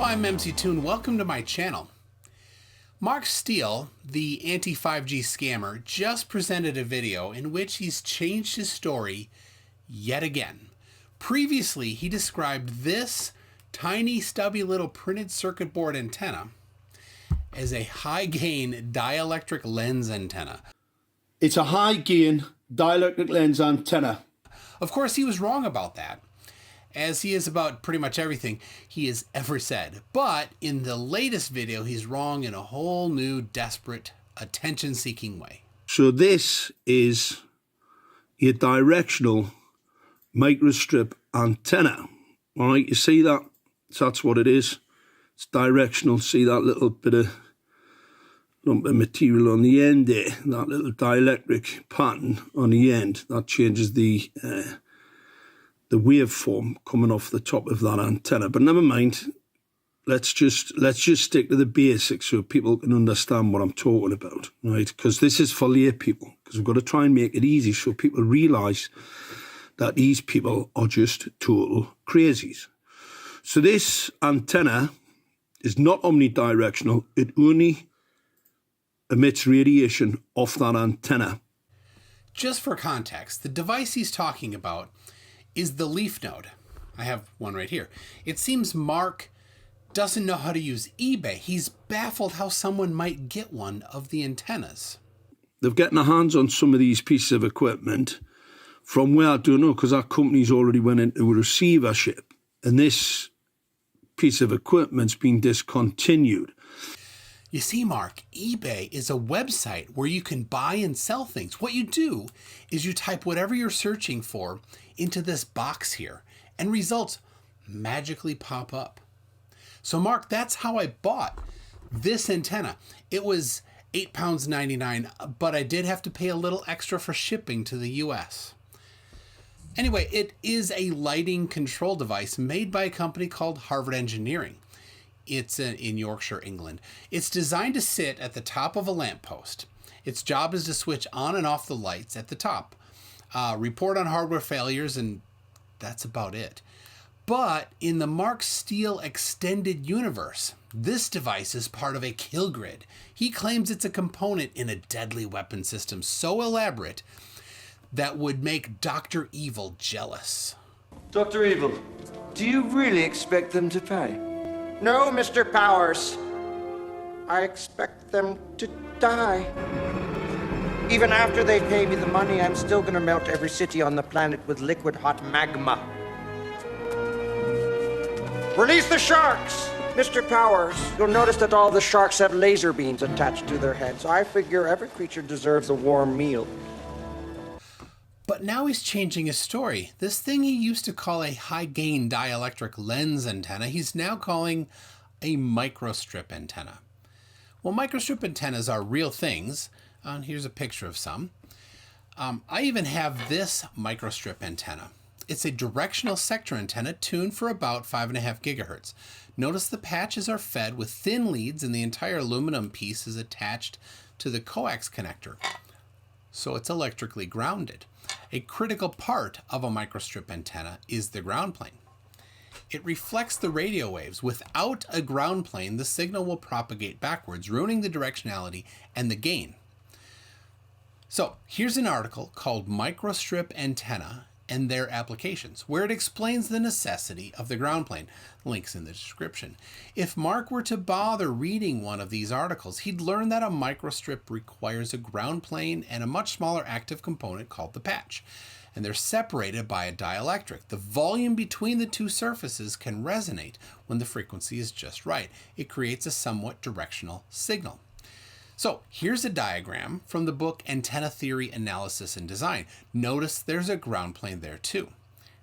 I'm MC Toon. Welcome to my channel. Mark Steele, the anti-5G scammer, just presented a video in which he's changed his story yet again. Previously, he described this tiny, stubby little printed circuit board antenna as a high-gain dielectric lens antenna. It's a high-gain dielectric lens antenna. Of course, he was wrong about that, as he is about pretty much everything he has ever said. But in the latest video, he's wrong in a whole new, desperate, attention-seeking way. So this is a directional microstrip antenna. All right, you see that? So that's what it is. It's directional. See that little bit of lump of material on the end there? That little dielectric pattern on the end. That changes the waveform coming off the top of that antenna. But never mind. Let's just stick to the basics so people can understand what I'm talking about, right? Because this is for lay people. Because we've got to try and make it easy so people realise that these people are just total crazies. So this antenna is not omnidirectional. It only emits radiation off that antenna. Just for context, the device he's talking about is the leaf node. I have one right here. It seems Mark doesn't know how to use eBay. He's baffled how someone might get one of the antennas. They're getting their hands on some of these pieces of equipment from where I don't know, because our company's already went into a receivership, and this piece of equipment's been discontinued. You see, Mark, eBay is a website where you can buy and sell things. What you do is you type whatever you're searching for into this box here, and results magically pop up. So, Mark, that's how I bought this antenna. It was £8.99, but I did have to pay a little extra for shipping to the US. Anyway, it is a lighting control device made by a company called Harvard Engineering. It's in Yorkshire, England. It's designed to sit at the top of a lamppost. Its job is to switch on and off the lights at the top, report on hardware failures, and that's about it. But in the Mark Steele extended universe, this device is part of a kill grid. He claims it's a component in a deadly weapon system so elaborate that would make Dr. Evil jealous. Dr. Evil, do you really expect them to pay? No, Mr. Powers. I expect them to die. Even after they pay me the money, I'm still gonna melt every city on the planet with liquid hot magma. Release the sharks! Mr. Powers, you'll notice that all the sharks have laser beams attached to their heads. I figure every creature deserves a warm meal. But now he's changing his story. This thing he used to call a high-gain dielectric lens antenna, he's now calling a microstrip antenna. Well, microstrip antennas are real things. Here's a picture of some. I even have this microstrip antenna. It's a directional sector antenna tuned for about 5.5 gigahertz. Notice the patches are fed with thin leads and the entire aluminum piece is attached to the coax connector, so it's electrically grounded. A critical part of a microstrip antenna is the ground plane. It reflects the radio waves. Without a ground plane, the signal will propagate backwards, ruining the directionality and the gain. So here's an article called Microstrip Antenna and Their Applications, where it explains the necessity of the ground plane. Links in the description. If Mark were to bother reading one of these articles, he'd learn that a microstrip requires a ground plane and a much smaller active component called the patch, and they're separated by a dielectric. The volume between the two surfaces can resonate when the frequency is just right. It creates a somewhat directional signal. So here's a diagram from the book Antenna Theory, Analysis, and Design. Notice there's a ground plane there too.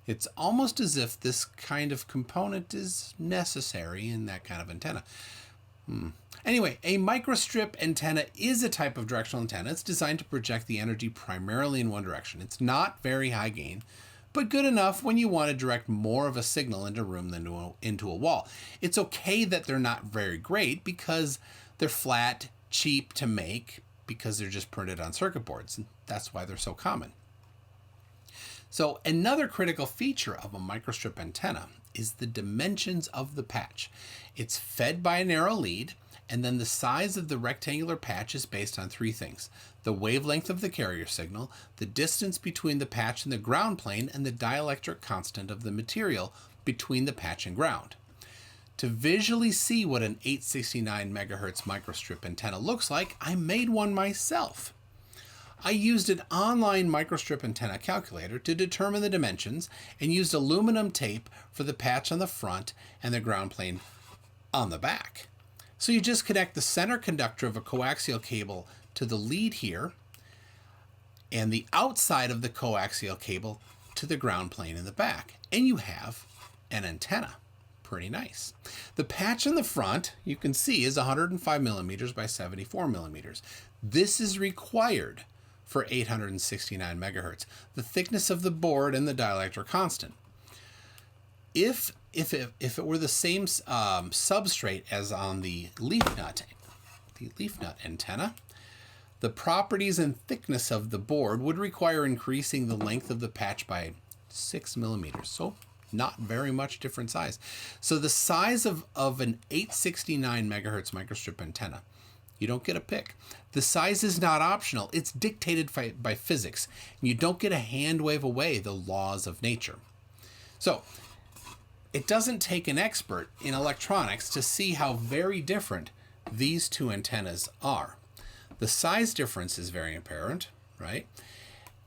It's almost as if this kind of component is necessary in that kind of antenna. Anyway, a microstrip antenna is a type of directional antenna. It's designed to project the energy primarily in one direction. It's not very high gain, but good enough when you want to direct more of a signal into a room than into a wall. It's okay that they're not very great because they're flat, cheap to make, because they're just printed on circuit boards, and that's why they're so common. So another critical feature of a microstrip antenna is the dimensions of the patch. It's fed by a narrow lead, and then the size of the rectangular patch is based on three things: the wavelength of the carrier signal, the distance between the patch and the ground plane, and the dielectric constant of the material between the patch and ground. To visually see what an 869 megahertz microstrip antenna looks like, I made one myself. I used an online microstrip antenna calculator to determine the dimensions and used aluminum tape for the patch on the front and the ground plane on the back. So you just connect the center conductor of a coaxial cable to the lead here and the outside of the coaxial cable to the ground plane in the back, and you have an antenna. Pretty nice. The patch in the front, you can see, is 105 millimeters by 74 millimeters. This is required for 869 megahertz, the thickness of the board and the dielectric constant. If it were the same substrate as on the leaf nut antenna, the properties and thickness of the board would require increasing the length of the patch by 6 millimeters. So not very much different size. So the size of an 869 megahertz microstrip antenna, you don't get a pick. The size is not optional. It's dictated by physics. You don't get a hand wave away the laws of nature. So it doesn't take an expert in electronics to see how very different these two antennas are. The size difference is very apparent, right?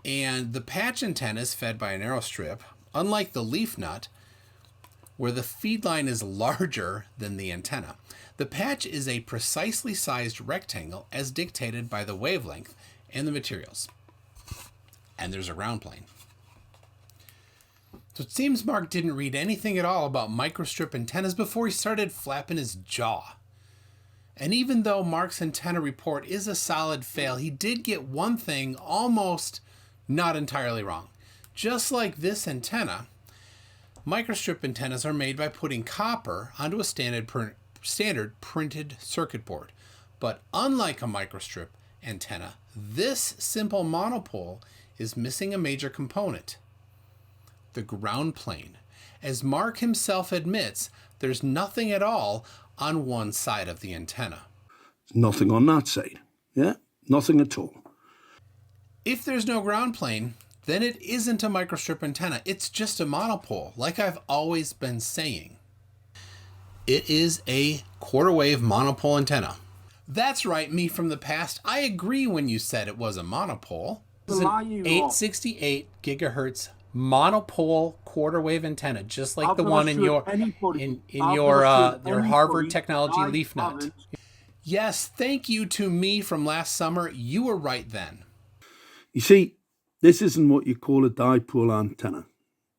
And the patch antenna is fed by a narrow strip, unlike the leaf nut, where the feed line is larger than the antenna. The patch is a precisely sized rectangle as dictated by the wavelength and the materials. And there's a ground plane. So it seems Mark didn't read anything at all about microstrip antennas before he started flapping his jaw. And even though Mark's antenna report is a solid fail, he did get one thing almost not entirely wrong. Just like this antenna, microstrip antennas are made by putting copper onto a standard printed circuit board. But unlike a microstrip antenna, this simple monopole is missing a major component: the ground plane. As Mark himself admits, there's nothing at all on one side of the antenna. Nothing on that side. Yeah, nothing at all. If there's no ground plane, then it isn't a microstrip antenna. It's just a monopole, like I've always been saying. It is a quarter wave monopole antenna. That's right, me from the past. I agree when you said it was a monopole. It's an 868 gigahertz monopole quarter wave antenna, just like the one in your Harvard Technology leaf nut. Yes, thank you to me from last summer. You were right then. You see, this isn't what you call a dipole antenna.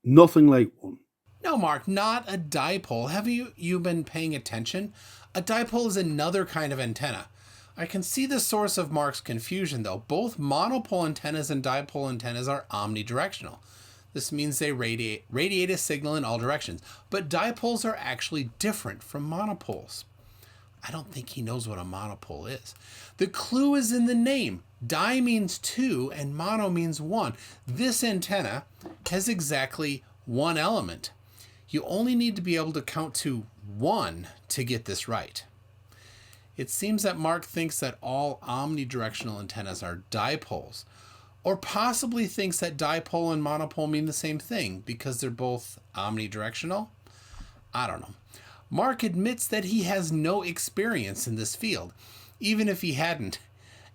Nothing like one. No, Mark, not a dipole. Have you been paying attention? A dipole is another kind of antenna. I can see the source of Mark's confusion, though. Both monopole antennas and dipole antennas are omnidirectional. This means they radiate a signal in all directions. But dipoles are actually different from monopoles. I don't think he knows what a monopole is. The clue is in the name. Di means two and mono means one. This antenna has exactly one element. You only need to be able to count to one to get this right. It seems that Mark thinks that all omnidirectional antennas are dipoles, or possibly thinks that dipole and monopole mean the same thing because they're both omnidirectional. I don't know. Mark admits that he has no experience in this field. Even if he hadn't,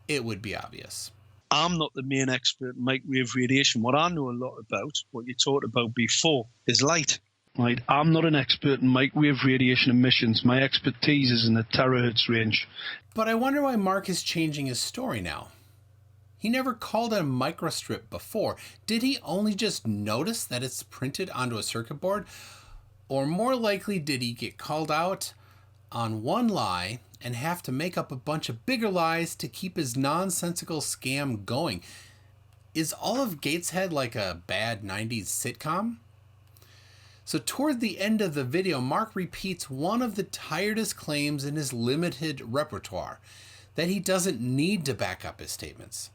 it would be obvious. I'm not the main expert in microwave radiation. What I know a lot about, what you talked about before, is light. Right? I'm not an expert in microwave radiation emissions. My expertise is in the terahertz range. But I wonder why Mark is changing his story now. He never called it a microstrip before. Did he only just notice that it's printed onto a circuit board? Or more likely, did he get called out on one lie and have to make up a bunch of bigger lies to keep his nonsensical scam going? Is all of Gateshead like a bad 90s sitcom? So toward the end of the video, Mark repeats one of the tiredest claims in his limited repertoire, that he doesn't need to back up his statements.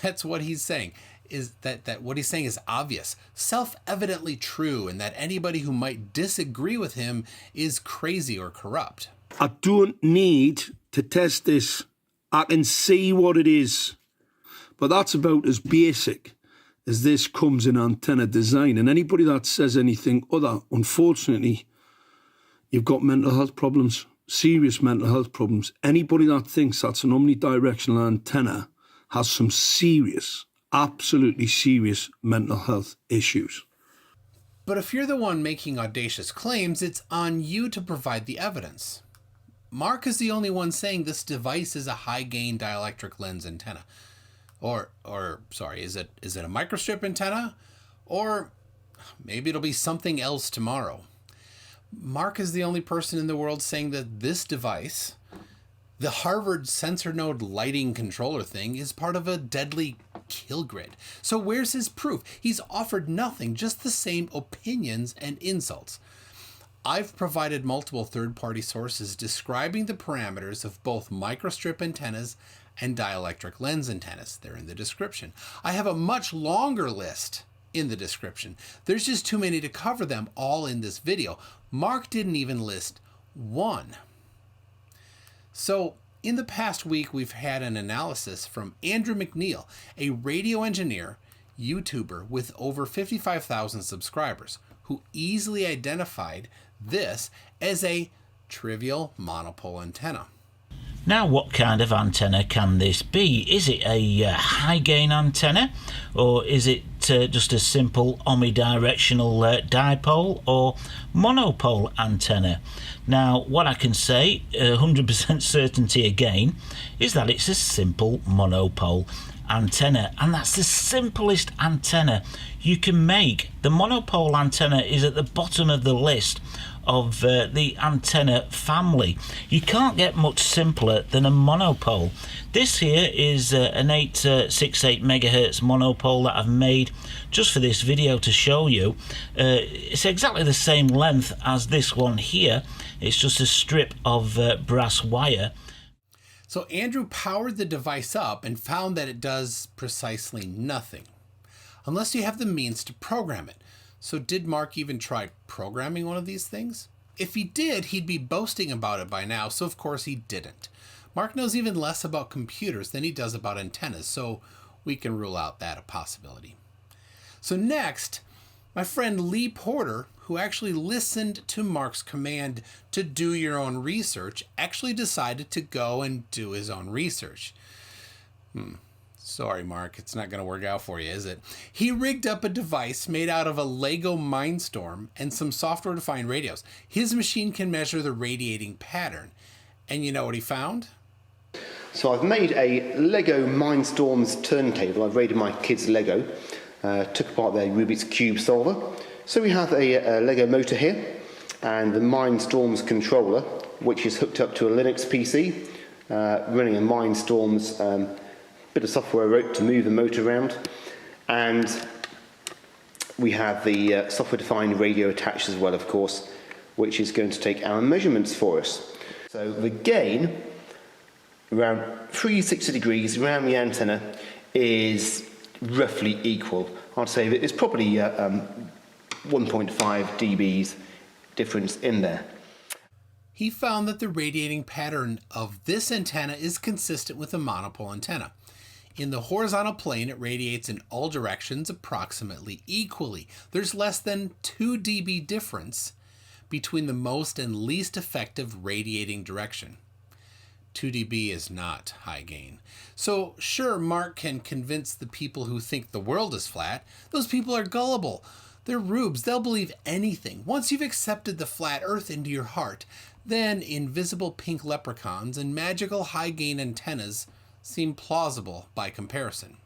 That's what he's saying. is that what he's saying is obvious, self-evidently true, and that anybody who might disagree with him is crazy or corrupt. I don't need to test this. I can see what it is. But that's about as basic as this comes in antenna design. And anybody that says anything other, unfortunately, you've got mental health problems, serious mental health problems. Anybody that thinks that's an omnidirectional antenna has some serious, absolutely serious mental health issues. But if you're the one making audacious claims, it's on you to provide the evidence. Mark is the only one saying this device is a high-gain dielectric lens antenna. Or sorry, is it a microstrip antenna? Or maybe it'll be something else tomorrow. Mark is the only person in the world saying that this device, the Harvard sensor node lighting controller thing, is part of a deadly kill grid. So where's his proof? He's offered nothing, just the same opinions and insults. I've provided multiple third-party sources describing the parameters of both microstrip antennas and dielectric lens antennas. They're in the description. I have a much longer list in the description. There's just too many to cover them all in this video. Mark didn't even list one. So in the past week, we've had an analysis from Andrew McNeil, a radio engineer, YouTuber with over 55,000 subscribers, who easily identified this as a trivial monopole antenna. Now, what kind of antenna can this be? Is it a high gain antenna, or is it just a simple omnidirectional dipole or monopole antenna? Now, what I can say, 100% certainty again, is that it's a simple monopole antenna, and that's the simplest antenna you can make. The monopole antenna is at the bottom of the list of the antenna family. You can't get much simpler than a monopole. This here is an 868 megahertz monopole that I've made just for this video to show you. It's exactly the same length as this one here. It's just a strip of brass wire. So Andrew powered the device up and found that it does precisely nothing, unless you have the means to program it. So did Mark even try programming one of these things? If he did, he'd be boasting about it by now, so of course he didn't. Mark knows even less about computers than he does about antennas, so we can rule out that a possibility. So next, my friend Leigh Porter, who actually listened to Mark's command to do your own research, actually decided to go and do his own research. Sorry, Mark, it's not going to work out for you, is it? He rigged up a device made out of a LEGO Mindstorm and some software-defined radios. His machine can measure the radiating pattern. And you know what he found? So I've made a LEGO Mindstorm's turntable. I've raided my kids' LEGO, took apart their Rubik's Cube solver. So we have a LEGO motor here, and the Mindstorm's controller, which is hooked up to a Linux PC, running a Mindstorm's bit of software I wrote to move the motor around, and we have the software-defined radio attached as well, of course, which is going to take our measurements for us. So the gain, around 360 degrees around the antenna, is roughly equal. I'd say that it's probably 1.5 dBs difference in there. He found that the radiating pattern of this antenna is consistent with a monopole antenna. In the horizontal plane, it radiates in all directions approximately equally. There's less than 2 dB difference between the most and least effective radiating direction. 2 dB is not high gain. So sure, Mark can convince the people who think the world is flat. Those people are gullible. They're rubes. They'll believe anything. Once you've accepted the flat earth into your heart, then invisible pink leprechauns and magical high gain antennas seem plausible by comparison.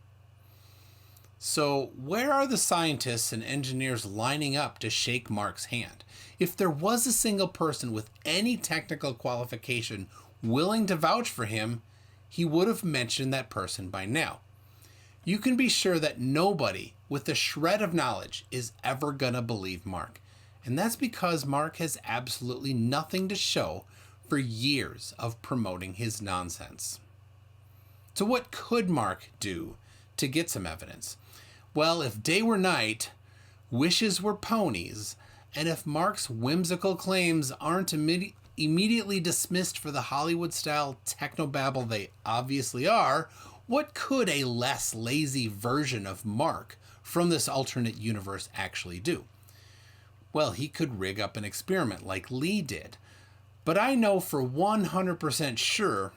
So where are the scientists and engineers lining up to shake Mark's hand? If there was a single person with any technical qualification willing to vouch for him, he would have mentioned that person by now. You can be sure that nobody with a shred of knowledge is ever gonna believe Mark. And that's because Mark has absolutely nothing to show for years of promoting his nonsense. So what could Mark do to get some evidence? Well, if day were night, wishes were ponies, and if Mark's whimsical claims aren't immediately dismissed for the Hollywood-style technobabble they obviously are, what could a less lazy version of Mark from this alternate universe actually do? Well, he could rig up an experiment like Leigh did, but I know for 100% sure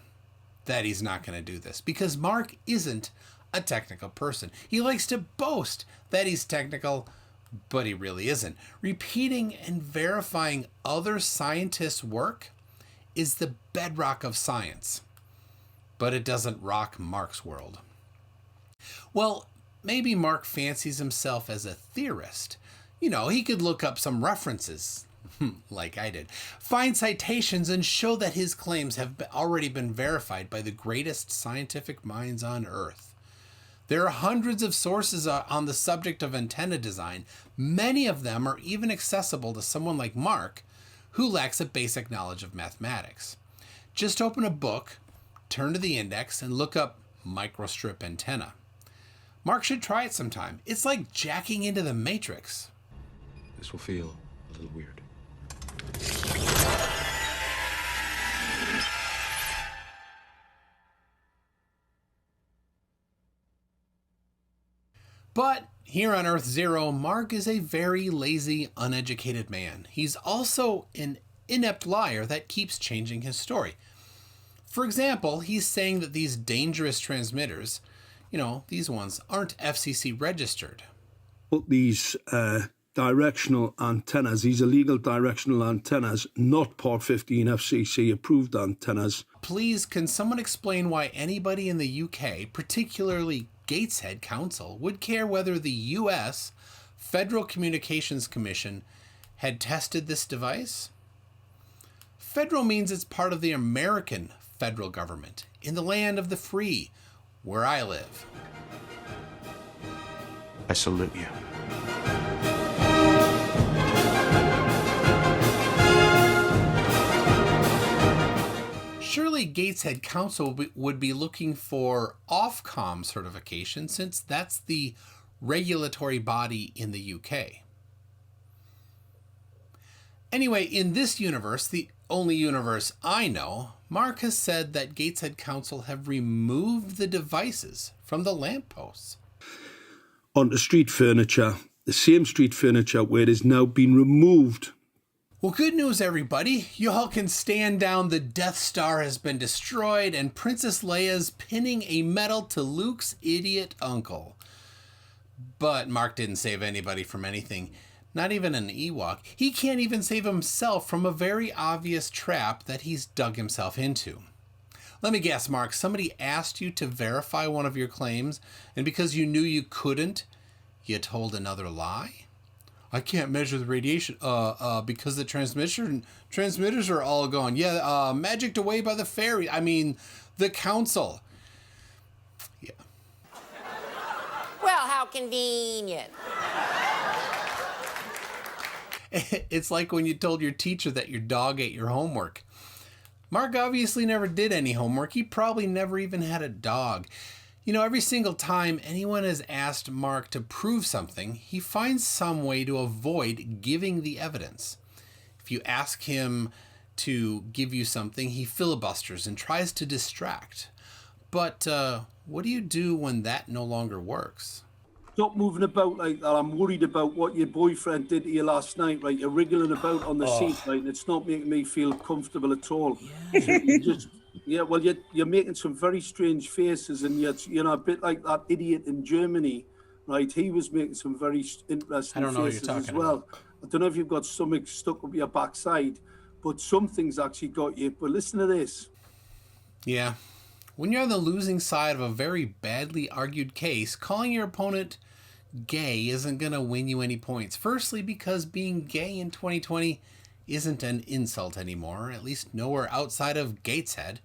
that he's not going to do this, because Mark isn't a technical person. He likes to boast that he's technical, but he really isn't. Repeating and verifying other scientists' work is the bedrock of science, but it doesn't rock Mark's world. Well, maybe Mark fancies himself as a theorist. You know, he could look up some references, like I did, find citations, and show that his claims have already been verified by the greatest scientific minds on Earth. There are hundreds of sources on the subject of antenna design. Many of them are even accessible to someone like Mark, who lacks a basic knowledge of mathematics. Just open a book, turn to the index, and look up Microstrip Antenna. Mark should try it sometime. It's like jacking into the Matrix. This will feel a little weird. But here on Earth Zero, Mark is a very lazy, uneducated man. He's also an inept liar that keeps changing his story. For example, he's saying that these dangerous transmitters, these ones, aren't FCC registered. But these directional antennas, these illegal directional antennas, not Part 15 FCC approved antennas. Please, can someone explain why anybody in the UK, particularly Gateshead Council, would care whether the US Federal Communications Commission had tested this device? Federal means it's part of the American federal government, in the land of the free, where I live. I salute you. Surely Gateshead Council would be looking for Ofcom certification, since that's the regulatory body in the UK. Anyway, in this universe, the only universe I know, Mark has said that Gateshead Council have removed the devices from the lampposts. Onto street furniture, the same street furniture where it has now been removed. Well, good news, everybody. You all can stand down. The Death Star has been destroyed, and Princess Leia's pinning a medal to Luke's idiot uncle. But Mark didn't save anybody from anything, not even an Ewok. He can't even save himself from a very obvious trap that he's dug himself into. Let me guess, Mark, somebody asked you to verify one of your claims, and because you knew you couldn't, you told another lie? I can't measure the radiation, because the transmitters are all gone. Yeah, magicked away by the fairy. I mean, the council. Yeah. Well, how convenient. It's like when you told your teacher that your dog ate your homework. Mark obviously never did any homework. He probably never even had a dog. Every single time anyone has asked Mark to prove something, he finds some way to avoid giving the evidence. If you ask him to give you something, he filibusters and tries to distract. But what do you do when that no longer works? Stop moving about like that. I'm worried about what your boyfriend did to you last night, right? You're wriggling about on the seat, right? And it's not making me feel comfortable at all. Yeah. So you're making some very strange faces, and you're a bit like that idiot in Germany, right? He was making some very interesting faces as well. About. I don't know if you've got something stuck up your backside, but something's actually got you. But listen to this. Yeah. When you're on the losing side of a very badly argued case, calling your opponent gay isn't going to win you any points. Firstly, because being gay in 2020 isn't an insult anymore, at least nowhere outside of Gateshead.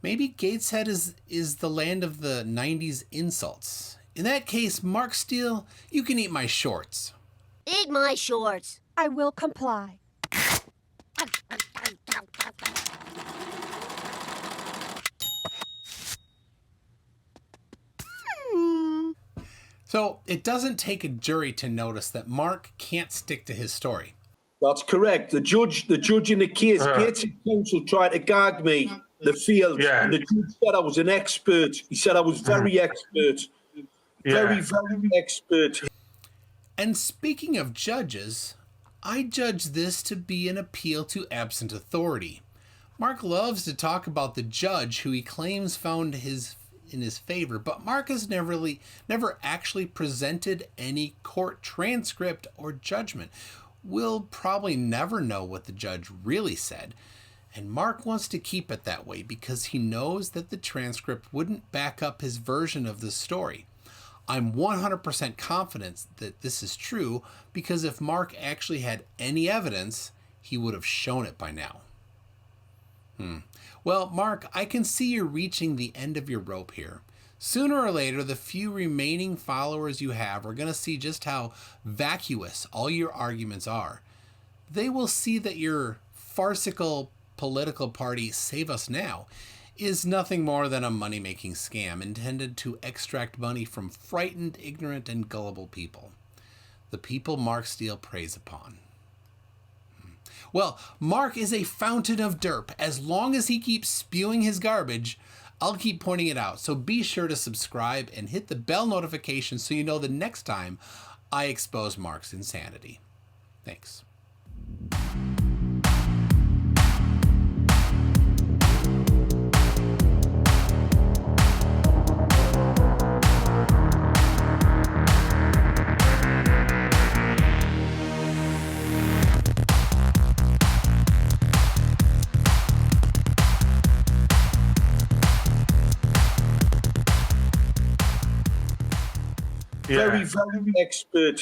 Maybe Gateshead is the land of the 90s insults. In that case, Mark Steele, you can eat my shorts. Eat my shorts. I will comply. So it doesn't take a jury to notice that Mark can't stick to his story. That's correct. The judge in the case, Gates Council tried to gag me, the field. Yeah. And the judge said I was an expert. He said I was very expert. Very, very expert. And speaking of judges, I judge this to be an appeal to absent authority. Mark loves to talk about the judge who he claims found in his favor, but Mark has never actually presented any court transcript or judgment. We'll probably never know what the judge really said, and Mark wants to keep it that way because he knows that the transcript wouldn't back up his version of the story. I'm 100% confident that this is true because if Mark actually had any evidence, he would have shown it by now. Well, Mark, I can see you're reaching the end of your rope here. Sooner or later, the few remaining followers you have are going to see just how vacuous all your arguments are. They will see that your farcical political party, Save Us Now, is nothing more than a money-making scam intended to extract money from frightened, ignorant, and gullible people. The people Mark Steele preys upon. Well, Mark is a fountain of derp. As long as he keeps spewing his garbage, I'll keep pointing it out. So be sure to subscribe and hit the bell notification so you know the next time I expose Mark's insanity. Thanks. Very, very expert.